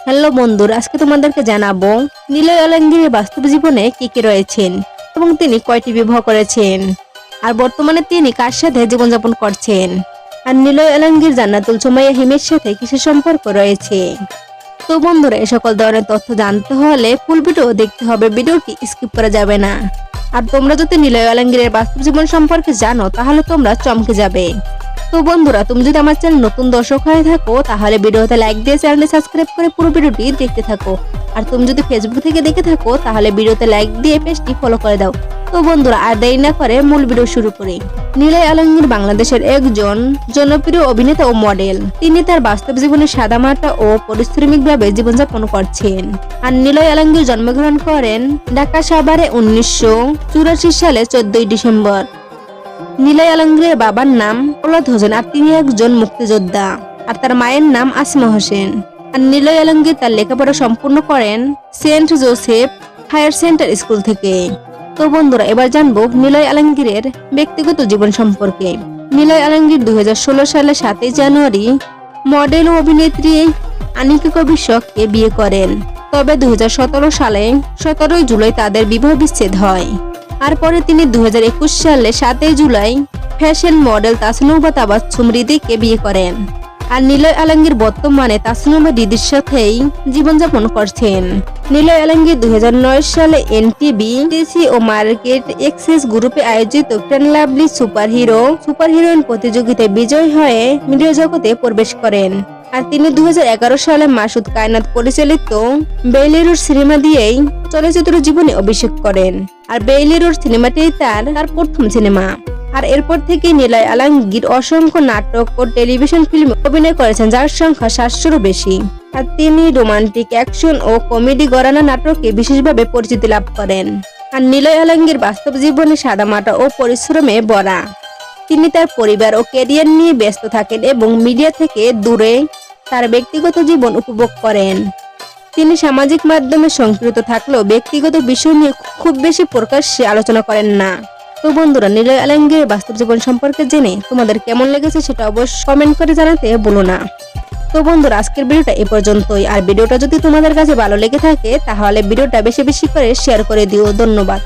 Hello বন্ধুরা, আজকে তোমাদেরকে জানাবো নিলয় অলঙ্গিরের বাস্তব জীবনে কি কি রয়েছেন এবং তিনি কয়টি বিবাহ করেছেন আর বর্তমানে তিনি কার সাথে জীবনযাপন করছেন, আর নিলয় অলঙ্গির জান্নাতুল সুমাইয়া হিমের সাথে কিসের সম্পর্ক রয়েছে। তো বন্ধুরা, এই সকল ধরনের তথ্য জানতে হলে ফুল ভিডিও দেখতে হবে, ভিডিওটি স্কিপ করা যাবে না। আর তোমরা যদি নিলয় অলঙ্গিরের বাস্তব জীবন সম্পর্কে জানো তাহলে তোমরা চমকে যাবে। তো বন্ধুরা, তুমি যদি আমার চ্যানেল নতুন দর্শক হয়ে থাকো তাহলে ভিডিওতে লাইক দিয়ে চ্যানেলটি সাবস্ক্রাইব করে পুরো ভিডিওটি দেখতে থাকো। আর তুমি যদি ফেসবুক থেকে দেখে থাকো তাহলে ভিডিওতে লাইক দিয়ে পেজটি ফলো করে দাও। তো বন্ধুরা, আর দেরি না করে মূল ভিডিও শুরু করি। নিলয় অলঙ্গির বাংলাদেশের একজন জনপ্রিয় অভিনেতা ও মডেল। তিনি তার বাস্তব জীবনে সাদামাটা ও পরিশ্রমিকভাবে জীবনযাপন করছেন। আর নিলয় অলঙ্গির জন্মগ্রহণ করেন ঢাকা সাভারে 1984 সালে 14 ডিসেম্বর। নিলয় অলঙ্গিরের বাবার নাম ওলাদ হোসেন আর তিনি একজন মুক্তিযোদ্ধা, আর তার মায়ের নাম আসমা হোসেন। আর নিলয় অলঙ্গির তার লেখাপড়া সম্পূর্ণ করেন saint Joseph higher centre school থেকে। তো বন্ধুরা, এবার জানবো নিলয় অলঙ্গিরের ব্যক্তিগত জীবন সম্পর্কে। নিলয় অলঙ্গির 2016 সালে 7 জানুয়ারি মডেল ও অভিনেত্রী আনিকা কবির শখকে বিয়ে করেন। তবে 2017 সালে 17 জুলাই তাদের বিবাহ বিচ্ছেদ হয়। আর পরে তিনি 2021 সালে 7 জুলাই ফ্যাশন মডেল তাসনুভা তাবাসসুম হৃদিকে বিয়ে করেন। আর নিলয় অলঙ্গির বর্তমানে তাসনুভা হৃদির সাথেই জীবনযাপন করছেন। নিলয় অলঙ্গির 2009 সালে এনটিভি, টিসি ও মার্কেট এক্সেস গ্রুপে আয়োজিত ফ্রেন্ড লাভলি সুপার হিরোইন প্রতিযোগিতায় বিজয়ী হয়ে মিডিয়া জগতে প্রবেশ করেন। আর তিনি 2011 সালে মাসুদ কায়নাত পরিচালিত বেইলি রোড সিনেমা দিয়েই চলচ্চিত্র জীবনে অভিষেক করেন। আর বেইলি রোড সিনেমাটি তার প্রথম সিনেমা। আর এরপর থেকে নিলয় অলঙ্গির অসংখ্য নাটক ও টেলিভিশন ফিল্মে অভিনয় করেছেন, যার সংখ্যা 700-ও বেশি। আর তিনি রোমান্টিক, অ্যাকশন ও কমেডি ঘরানা নাটকে বিশেষভাবে পরিচিতি লাভ করেন। আর নিলয় অলঙ্গির বাস্তব জীবনে সাদামাটা ও পরিশ্রমে ভরা। তিনি তার পরিবার ও ক্যারিয়ার নিয়ে ব্যস্ত থাকেন এবং মিডিয়া থেকে দূরে তার ব্যক্তিগত জীবন উপভোগ করেন। তিনি সামাজিক মাধ্যমে সংস্কৃত থাকলেও ব্যক্তিগত বিষয় নিয়ে খুব বেশি প্রকাশ্যে আলোচনা করেন না। তো বন্ধুরা, নিলয় অলঙ্গিরের বাস্তব জীবন সম্পর্কে জেনে তোমাদের কেমন লেগেছে সেটা অবশ্যই কমেন্ট করে জানাতে ভুলো না। তো বন্ধুরা, আজকের ভিডিওটা এ পর্যন্তই। আর ভিডিওটা যদি তোমাদের কাছে ভালো লেগে থাকে তাহলে ভিডিওটা বেশি বেশি করে শেয়ার করে দিও। ধন্যবাদ।